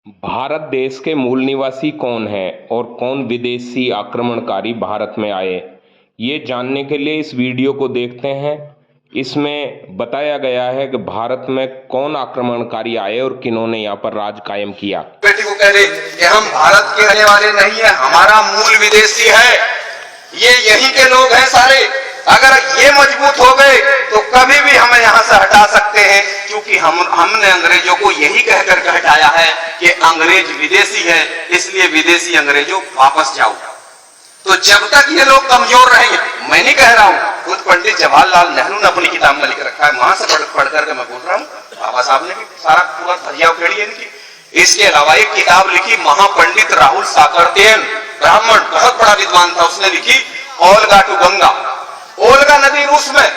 भारत देश के मूल निवासी कौन हैं और कौन विदेशी आक्रमणकारी भारत में आए, ये जानने के लिए इस वीडियो को देखते हैं। इसमें बताया गया है कि भारत में कौन आक्रमणकारी आए और किन्होंने यहाँ पर राज कायम किया। बेटी को कह दे कि हम भारत के रहने वाले नहीं है, हमारा मूल विदेशी है, ये यहीं के लोग हैं सारे। अगर ये मजबूत हो गए तो कभी भी हमें यहाँ से हटा सकते हैं, क्योंकि हमने अंग्रेजों को यही कहकर हटाया है कि अंग्रेज विदेशी है, इसलिए विदेशी अंग्रेजों वापस जाओ। तो जब तक ये लोग कमजोर रहेंगे, मैं नहीं कह रहा हूँ, खुद पंडित जवाहरलाल नेहरू ने अपनी किताब में लिख रखा है, वहां से पढ़ करके मैं बोल रहा हूँ। बाबा साहब ने भी सारा पूरा धजिया उखेड़ी है इनकी। इसके अलावा एक किताब लिखी महापंडित राहुल साकरतेन, ब्राह्मण, बहुत बड़ा विद्वान था, उसने लिखी ओल्गा टू गंगा। ओल्गा नदी रूस में,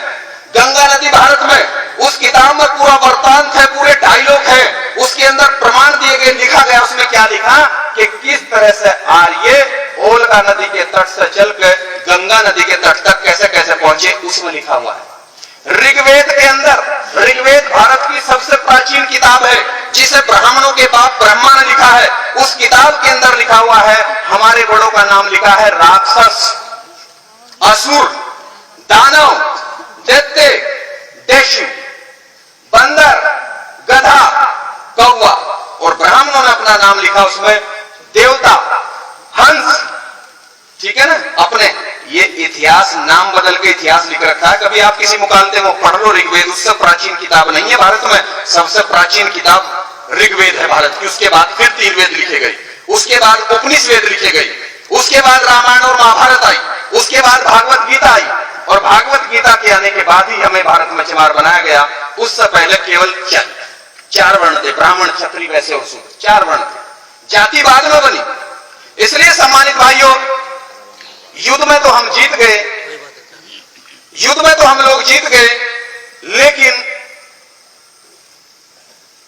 गंगा नदी भारत में। उस किताब में पूरा वृत्तांत है, पूरे डायलॉग है, उसके अंदर प्रमाण दिए गए, लिखा गया। उसमें क्या लिखा कि किस तरह से आर्य ओल्गा नदी के तट से चलकर गंगा नदी के तट तक कैसे कैसे पहुंचे, उसमें लिखा हुआ है। ऋग्वेद के अंदर, ऋग्वेद भारत की सबसे प्राचीन किताब है, जिसे ब्राह्मणों के बाप ब्रह्मा ने लिखा है। उस किताब के अंदर लिखा हुआ है, हमारे बड़ों का नाम लिखा है राक्षस, असुर, दानव, दैत्य, देशी, बंदर, गधा, कौवा, और ब्राह्मणों ने अपना नाम लिखा उसमें देवता, हंस। ठीक है ना, अपने ये इतिहास नाम बदल के इतिहास लिख रखा है। कभी आप किसी मुकालते में पढ़ लो ऋग्वेद, उससे प्राचीन किताब नहीं है भारत में। सबसे प्राचीन किताब ऋग्वेद है भारत की। उसके बाद फिर तीन वेद लिखे गए, उसके बाद उपनिषद लिखे गए, उसके बाद रामायण और महाभारत आई, उसके बाद भागवत गीता आई, और भागवत गीता के आने के बाद ही हमें भारत में चमार बनाया गया। उससे पहले केवल चार वर्ण थे, ब्राह्मण, क्षत्रिय, वैश्य और शूद्र, चार वर्ण थे। जाति बाद में बनी। इसलिए सम्मानित भाइयों, युद्ध में तो हम जीत गए, युद्ध में तो हम लोग जीत गए, लेकिन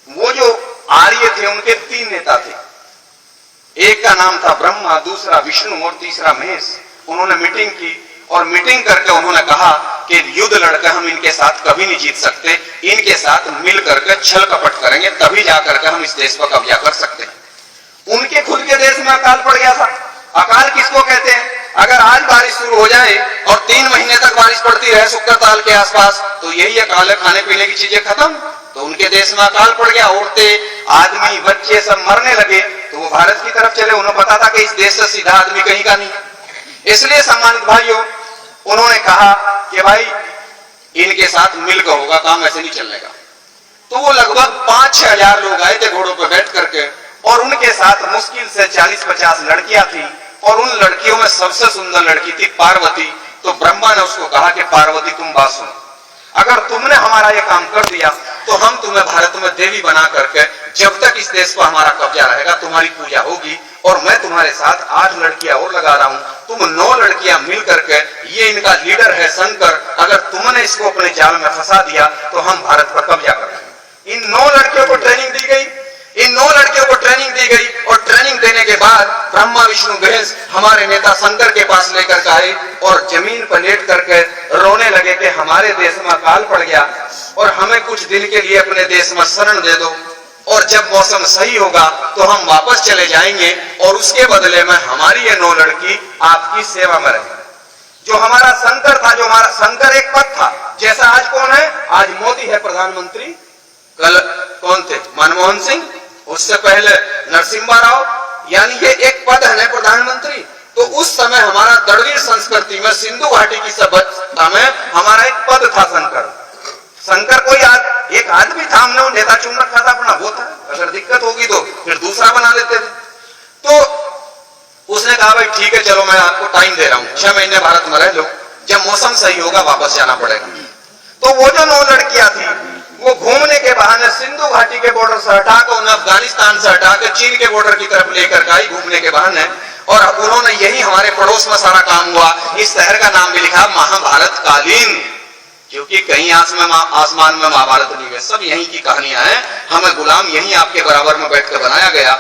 वो जो आर्य थे उनके तीन नेता थे। एक का नाम था ब्रह्मा, दूसरा विष्णु और तीसरा महेश। उन्होंने मीटिंग की और मीटिंग करके उन्होंने कहा कि युद्ध लड़कर हम इनके साथ कभी नहीं जीत सकते, इनके साथ मिल करके छल कपट करेंगे, तभी जाकर के हम इस देश पर कब्जा कर सकते हैं। उनके खुद के देश में अकाल पड़ गया था। अकाल किसको कहते हैं? अगर आज बारिश शुरू हो जाए और 3 महीने तक बारिश पड़ती रहे शुक्र ताल के आसपास, तो यही अकाल है, खाने पीने की चीजें खत्म। तो उनके देश में अकाल पड़ गया, औरतें, आदमी, बच्चे सब मरने लगे। तो वो भारत की तरफ चले, उन्हें पता था कि इस देश से सीधा आदमी कहीं का नहीं। इसलिए सम्मानित भाइयों, उन्होंने कहा कि भाई इनके साथ मिलकर होगा काम, ऐसे नहीं चलने का। तो वो लगभग 5-6 हजार लोग आए थे घोड़ों पर बैठ करके, और उनके साथ मुश्किल से 40-50 लड़कियां थी, और उन लड़कियों में सबसे सुंदर लड़की थी पार्वती। तो ब्रह्मा ने उसको कहा कि पार्वती तुम बात सुनो, अगर तुमने हमारा ये काम कर दिया तो हम तुम्हें भारत में देवी बना करके, जब तक इस देश पर हमारा कब्जा रहेगा, तुम्हारी पूजा होगी, और मैं तुम्हारे साथ 8 लड़कियां और लगा रहा हूं, तुम 9 लड़कियां मिल करके, ये इनका लीडर है शंकर, अगर तुमने इसको अपने जाल में फंसा दिया तो हम भारत पर कब्जा करेंगे। इन 9 लड़कियों को ट्रेनिंग दी गई, इन 9 लड़कियों को ट्रेनिंग दी गई, और ट्रेनिंग देने के बाद ब्रह्मा, विष्णु, महेश हमारे नेता शंकर के पास लेकर के आए, और जमीन पर लेट करके रोने लगे कि हमारे देश में अकाल पड़ गया और हमें कुछ दिन के लिए अपने देश में शरण दे दो, और जब मौसम सही होगा तो हम वापस चले जाएंगे, और उसके बदले में हमारी ये 9 लड़की आपकी सेवा में रहेगी। जो हमारा शंकर था, जो हमारा शंकर एक पद था, जैसा आज कौन है? आज मोदी है प्रधानमंत्री, कल कौन थे? मनमोहन सिंह, उससे पहले नरसिम्हा राव, यानी ये एक पद है ना प्रधानमंत्री। तो उस समय हमारा द्रविड़ संस्कृति में, सिंधु घाटी की सभ्यता में हमारा एक पद था शंकर। शंकर कोई एक आदमी था, हमने वो नेता चुन रखा था अपना, वो था, अगर दिक्कत होगी तो फिर दूसरा बना लेते थे। तो उसने कहा भाई ठीक है, चलो मैं आपको टाइम दे रहा हूं, 6 महीने भारत में रह लो, जब मौसम सही होगा वापस जाना पड़ेगा। तो वो जो 9 लड़कियां थी, वो घूमने के बहाने सिंधु घाटी के बॉर्डर से हटाकर, उन्हें अफगानिस्तान से हटाकर चीन के बॉर्डर की तरफ लेकर आई घूमने के बहाने, और अब उन्होंने यही हमारे पड़ोस में सारा काम हुआ। इस शहर का नाम भी लिखा महाभारत कालीन, क्योंकि कहीं आसमान में महाभारत नहीं गए, सब यहीं की कहानियां हैं। हमें गुलाम यहीं आपके बराबर में बैठकर बनाया गया।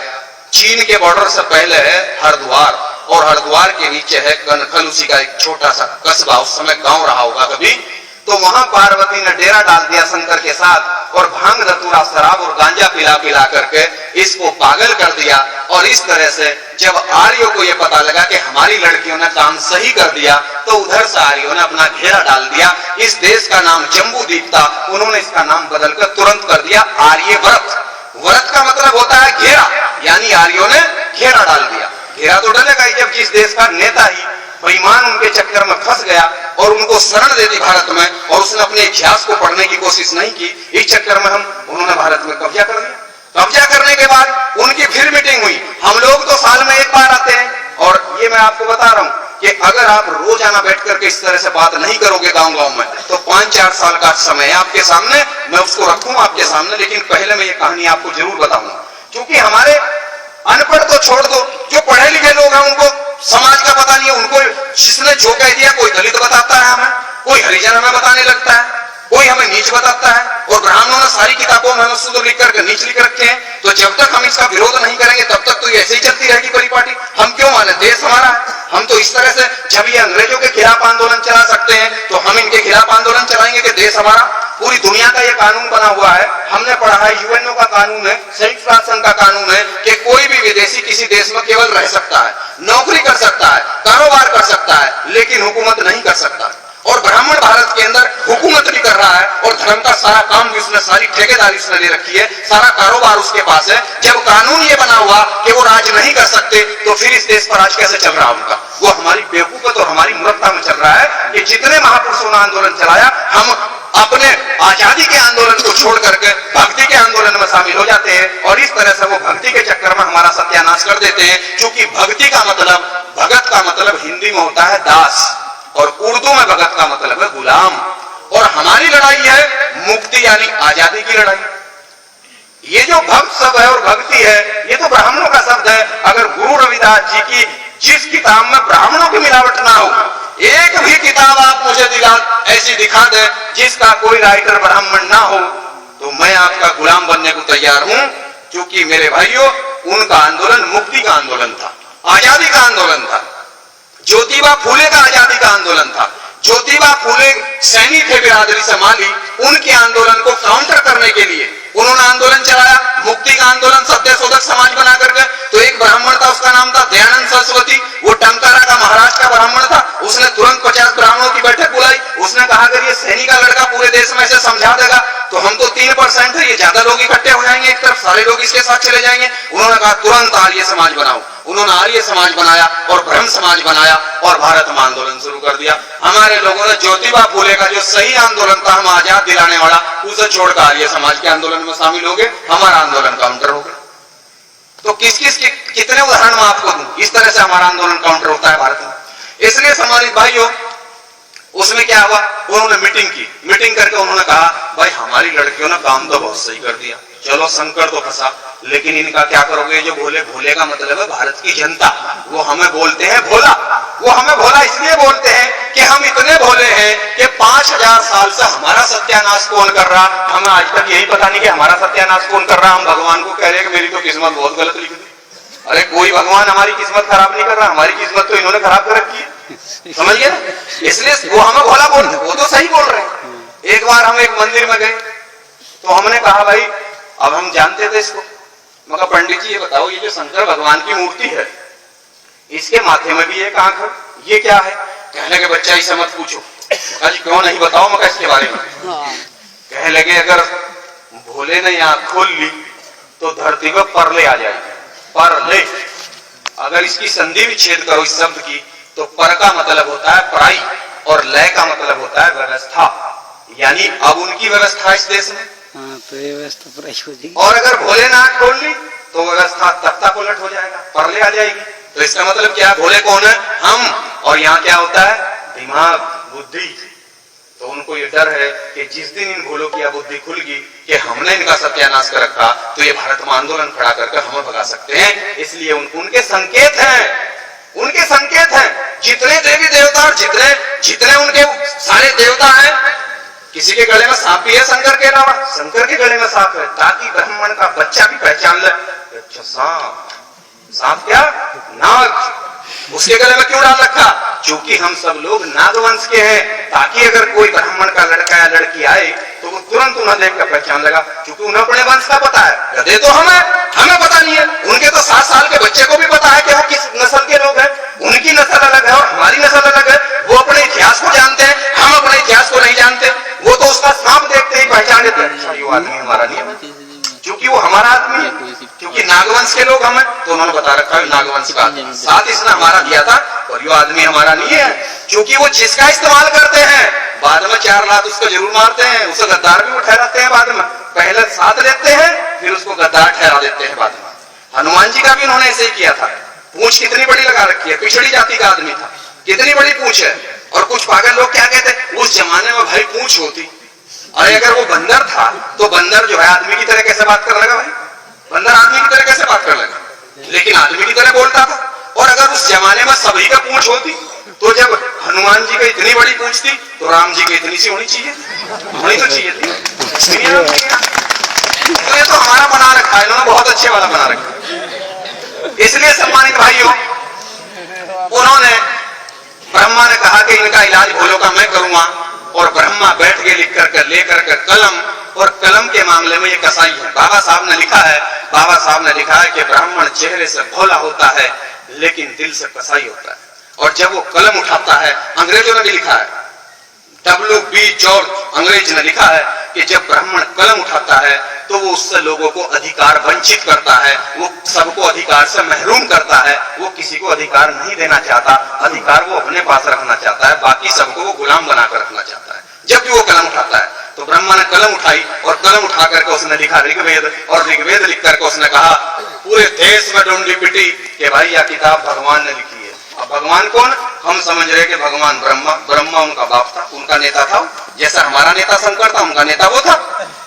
चीन के बॉर्डर से पहले है हरिद्वार, और हरिद्वार के नीचे है कनखल, उसी का एक छोटा सा कस्बा, उस समय गांव रहा होगा कभी। तो वहां पार्वती ने डेरा डाल दिया शंकर के साथ और भांग धतूरा शराब और गांजा पिला पिला करके इसको पागल कर दिया। और इस तरह से जब आर्यों को यह पता लगा कि हमारी लड़कियों ने काम सही कर दिया तो उधर से आर्यों ने अपना घेरा डाल दिया। इस देश का नाम जम्बूद्वीप था, उन्होंने इसका नाम बदलकर तुरंत कर दिया आर्यव्रत। व्रत का मतलब होता है घेरा, यानी आर्यों ने घेरा डाल दिया। घेरा तो डलेगा ही जब जिस देश का नेता ही बेईमान उनके चक्कर में फंस गया और उनको शरण दे दी भारत में, और उसने अपने इतिहास को पढ़ने की कोशिश नहीं की, इस चक्कर में उन्होंने भारत में कब्जा कर लिया। कब्जा करने के बाद उनकी फिर मीटिंग हुई। हम लोग तो साल में एक बार आते हैं, और ये मैं आपको बता रहा हूं कि अगर आप रोजाना बैठ करके इस तरह से बात नहीं करोगे गांव-गांव में, तो 5-4 साल का समय है आपके सामने, मैं उसको रखूं आपके सामने। लेकिन पहले मैं ये कहानी आपको जरूर बताऊंगा, क्योंकि हमारे अनपढ़ तो छोड़ दो, जो पढ़े लिखे लोग हैं उनको समाज का पता नहीं है। उनको जिसने जो कह दिया, कोई दलित बताता है हमें, कोई हरिजन हमें बताने लगता है, कोई हमें नीच बताता है, और ब्राह्मणों ने सारी किताबों में हमें शुद्ध लिख करके नीच लिख रखे हैं। तो जब तक हम इसका विरोध नहीं करेंगे तब तक तो ऐसे ही चलती रहेगी परिपाटी। हम क्यों माने, देश हमारा है। हम तो इस तरह से जब ये अंग्रेजों के खिलाफ आंदोलन चला सकते हैं तो हम इनके खिलाफ आंदोलन चलाएंगे कि देश हमारा। पूरी दुनिया का ये कानून बना हुआ है, हमने पढ़ा है, यूएनओ का कानून है, संयुक्त राष्ट्र संघ का कानून है कि कोई भी विदेशी किसी देश में केवल रह सकता है, नौकरी कर सकता है, कारोबार कर सकता है, लेकिन हुकूमत नहीं कर सकता। और ब्राह्मण भारत के अंदर हुकूमत भी कर रहा है, और धर्म का सारा काम भी उसने, सारी ठेकेदारी उसने ले रखी है, सारा कारोबार उसके पास है। जब कानून ये बना हुआ कि वो राज नहीं कर सकते, तो फिर इस देश पर राज कैसे चल रहा उनका? वो हमारी बेवकूफत और हमारी मूर्खता में चल रहा है कि जितने महापुरुषों ने आंदोलन चलाया, हम अपने आजादी के आंदोलन को छोड़ करके भक्ति के आंदोलन में शामिल हो जाते हैं, और इस तरह से वो भक्ति के चक्कर में हमारा सत्यानाश कर देते हैं। क्योंकि भक्ति का मतलब, भगत का मतलब हिंदी में होता है दास, और उर्दू में भगत का मतलब है गुलाम। और हमारी लड़ाई है मुक्ति यानी आजादी की लड़ाई। ये जो भक्त शब्द है और भक्ति है, ये तो ब्राह्मणों का शब्द है। अगर गुरु रविदास जी की जिस किताब में ब्राह्मणों की मिलावट ना हो, एक भी किताब आप मुझे ऐसी दिखा दे जिसका कोई राइटर ब्राह्मण ना हो, तो मैं आपका गुलाम बनने को तैयार हूं। क्योंकि मेरे भाइयों, उनका आंदोलन मुक्ति का आंदोलन था, आजादी का आंदोलन था। ज्योतिबा फूले का आजादी का आंदोलन था। ज्योतिबा फूले सैनिक थे बिरादरी से माली, उनके आंदोलन को काउंटर करने के लिए उन्होंने आंदोलन चलाया, मुक्ति का आंदोलन, सत्य शोधक समाज बना करके। तो एक ब्राह्मण था, उसका नाम था दयानंद सरस्वती, वो टंकारा का महाराष्ट्र का ब्राह्मण था। उसने तुरंत 50 ब्राह्मणों की बैठक बुलाई। उसने कहा अगर ये सैनिक का लड़का पूरे देश में से समझा देगा तो हम तो 3% है, ये ज्यादा लोग इकट्ठे हो जाएंगे, एक तरफ सारे लोग इसके साथ चले जाएंगे। उन्होंने कहा तुरंत आर्य समाज बनाओ। उन्होंने आर्य समाज बनाया और ब्रह्म समाज बनाया, और भारत में आंदोलन शुरू कर दिया। हमारे लोगों ने ज्योतिबा फूले का जो सही आंदोलन था, हम आजाद दिलाने वाला, उसे छोड़कर आर्य समाज के आंदोलन में शामिल हो गए। हमारा आंदोलन काउंटर हो गया। तो कितने उदाहरण मैं आपको दूं, इस तरह से हमारा आंदोलन काउंटर होता है भारत में। इसलिए सम्मानित भाइयों, उसमें क्या हुआ, उन्होंने मीटिंग की। मीटिंग करके उन्होंने कहा भाई हमारी लड़कियों ने काम तो बहुत सही कर दिया, चलो शंकर तो फंसा, लेकिन इनका क्या करोगे? जो भोले, भोले का मतलब है भारत की जनता, वो हमें बोलते हैं भोला। वो हमें भोला इसलिए बोलते हैं कि हम इतने भोले हैं कि 5000 साल से हमारा सत्यानाश कौन कर रहा, हमें आज तक यही पता नहीं कि हमारा सत्यानाश कौन कर रहा। हम भगवान को कह रहे हैं कि मेरी तो किस्मत बहुत गलत लिखी थी। अरे कोई भगवान हमारी किस्मत खराब नहीं कर रहा, हमारी किस्मत तो इन्होंने खराब कर रखी है, समझिए। इसलिए वो हमें भोला बोल रहे, वो तो सही बोल रहे हैं। एक बार हम एक मंदिर में गए तो हमने कहा भाई, अब हम जानते थे इसको, मगर पंडित जी ये बताओ, ये जो शंकर भगवान की मूर्ति है, इसके माथे में भी एक आंख है, ये क्या है? कहने लगे बच्चा इसे मत पूछो। जी क्यों नहीं, बताओ मगर इसके बारे में। कहने लगे अगर भोले ने आंख खोल ली तो धरती पर परले आ जाएगी। परले, अगर इसकी संधि विच्छेद करो इस शब्द की, तो पर का मतलब होता है पराई और लय का मतलब होता है व्यवस्था। यानी अब उनकी व्यवस्था इस देश में, तो व्यवस्था पराई हो जाएगी। और अगर भोले ने आंख खोल ली तो व्यवस्था तख्ता पलट हो जाएगा, परले आ जाएगी। तो इसका मतलब क्या है? भोले कौन है? हम। और यहाँ क्या होता है? दिमाग, बुद्धि। तो उनको ये डर है कि जिस दिन इन भोलों की बुद्धि खुल गई कि हमने इनका सत्यानाश कर रखा, तो ये भारत में आंदोलन खड़ा करके हमें भगा सकते हैं। इसलिए उनके संकेत हैं, उनके संकेत हैं। जितने देवी देवता और जितने उनके सारे देवता हैं, किसी के गले में सांप भी है शंकर के अलावा, शंकर के गले में सांप है, ताकि ब्राह्मण का बच्चा भी पहचान ले, अच्छा सांप। सांप क्या? नाग। उसके गले में क्यों डाल रखा? क्योंकि हम सब लोग नागवंश के हैं, ताकि अगर कोई ब्राह्मण का लड़का या लड़की आए तो वो तुरंत उन्हें देखकर पहचान लगा, क्योंकि उन्हें अपने वंश का पता है। गधे तो हमें पता नहीं है। उनके तो 7 साल के बच्चे को भी पता है कि वो किस नस्ल के लोग हैं। उनकी नस्ल अलग है और हमारी नस्ल अलग है। वो अपने इतिहास को जानते हैं, हम अपने इतिहास को नहीं जानते। वो तो उसका सांप देखते ही पहचान लेते हैं, अच्छा ये आदमी हमारा नहीं है, क्योंकि वो हमारा आदमी है, क्योंकि नागवंश के लोग हमें, तो उन्होंने बता रखा है नागवंश का आदमी। साथ इसने हमारा दिया था और ये आदमी हमारा नहीं है, क्योंकि वो जिसका इस्तेमाल करते हैं बाद में 4 लात उसको जरूर मारते हैं। उसे गद्दार भी ठहराते हैं बाद में, पहले साथ लेते हैं फिर उसको गद्दार ठहरा देते हैं बाद में। हनुमान जी का भी उन्होंने ऐसे ही किया था। पूंछ कितनी बड़ी लगा रखी है, पिछड़ी जाति का आदमी था, कितनी बड़ी पूंछ है। और कुछ पागल लोग क्या कहते, उस जमाने में भाई पूंछ होती, अरे अगर वो बंदर था तो बंदर जो है आदमी की तरह कैसे बात कर लगा भाई? बंदर आदमी की तरह कैसे बात कर लगा? लेकिन आदमी की तरह बोलता था। और अगर उस जमाने में सभी का पूंछ होती तो जब हनुमान जी का इतनी बड़ी पूंछ थी तो राम जी की इतनी सी होनी चाहिए, होनी तो चाहिए थी। तो ये तो हमारा बना रखा है, इन्होंने बहुत अच्छे वाला बना रखा। इसलिए सम्मानित भाइयों, उन्होंने, ब्रह्मा ने कहा कि इनका इलाज भूलों का मैं करूंगा, और ब्रह्मा बैठ के लिख कर लेकर के कलम, और कलम के मामले में ये कसाई है। बाबा साहब ने लिखा है कि ब्राह्मण चेहरे से भोला होता है लेकिन दिल से कसाई होता है। और जब वो कलम उठाता है, अंग्रेजों ने भी लिखा है, W.B. जॉर्ज अंग्रेज ने लिखा है कि जब ब्राह्मण कलम उठाता है तो वो उससे लोगों को अधिकार वंचित करता है, वो सबको अधिकार से महरूम करता है, वो किसी को अधिकार नहीं देना चाहता, अधिकार वो अपने पास रखना चाहता है, बाकी सबको वो गुलाम बनाकर रखना चाहता है। जब भी वो कलम उठाता है तो ब्रह्मा ने कलम उठाई और कलम उठा करके उसने लिखा ऋग्वेद, और ऋग्वेद लिख करके उसने कहा पूरे देश में ढूंढी पिटी कि भाई यह किताब भगवान ने लिखी है। अब भगवान कौन? हम समझ रहे कि भगवान ब्रह्मा उनका बाप था, उनका नेता था, जैसा हमारा नेता शंकर था उनका नेता वो था।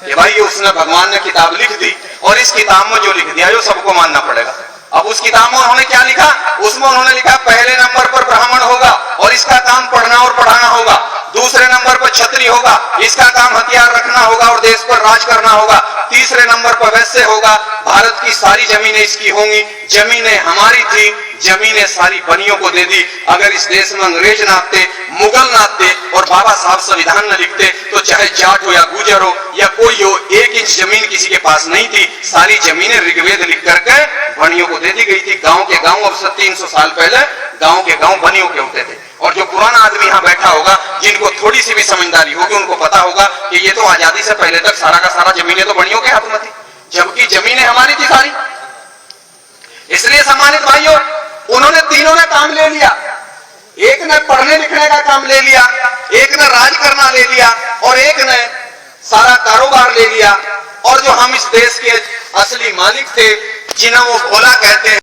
कि भाई ये उसने, भगवान ने किताब लिख दी और इस किताब में जो लिख दिया जो सबको मानना पड़ेगा। अब उस किताब में उन्होंने क्या लिखा? उसमें उन्होंने लिखा पहले नंबर पर ब्राह्मण होगा और इसका काम पढ़ना और पढ़ाना होगा, दूसरे नंबर पर क्षत्रिय होगा, इसका काम हथियार रखना होगा और देश पर राज करना होगा, तीसरे नंबर पर वैश्य होगा, भारत की सारी जमीनें इसकी होंगी, जमीनें हमारी थी, जमीनें सारी बनियों को दे दी। अगर इस देश में अंग्रेज ना आते, मुगल ना आते और बाबा साहब संविधान न लिखते तो चाहे जाट हो या गुजर हो या कोई हो, 1 इंच जमीन किसी के पास नहीं थी। सारी जमीनें ऋग्वेद लिख करके बनियों को दे दी गई थी। गांव के गांव, अब से 300 साल पहले गांव के गांव बनियों के होते थे। और जो पुराना आदमी यहाँ बैठा होगा, जिनको थोड़ी सी भी समझदारी होगी, उनको पता होगा कि ये तो आजादी से पहले तक सारा का सारा जमीनें तो बनियों के हाथ में थी, जबकि जमीनें हमारी थी सारी। इसलिए सम्मानित भाइयों, उन्होंने तीनों ने काम ले लिया। एक ने पढ़ने लिखने का काम ले लिया, एक ने राज करना ले लिया और एक ने सारा कारोबार ले लिया। और जो हम इस देश के असली मालिक थे, जिन्हें वो भोला कहते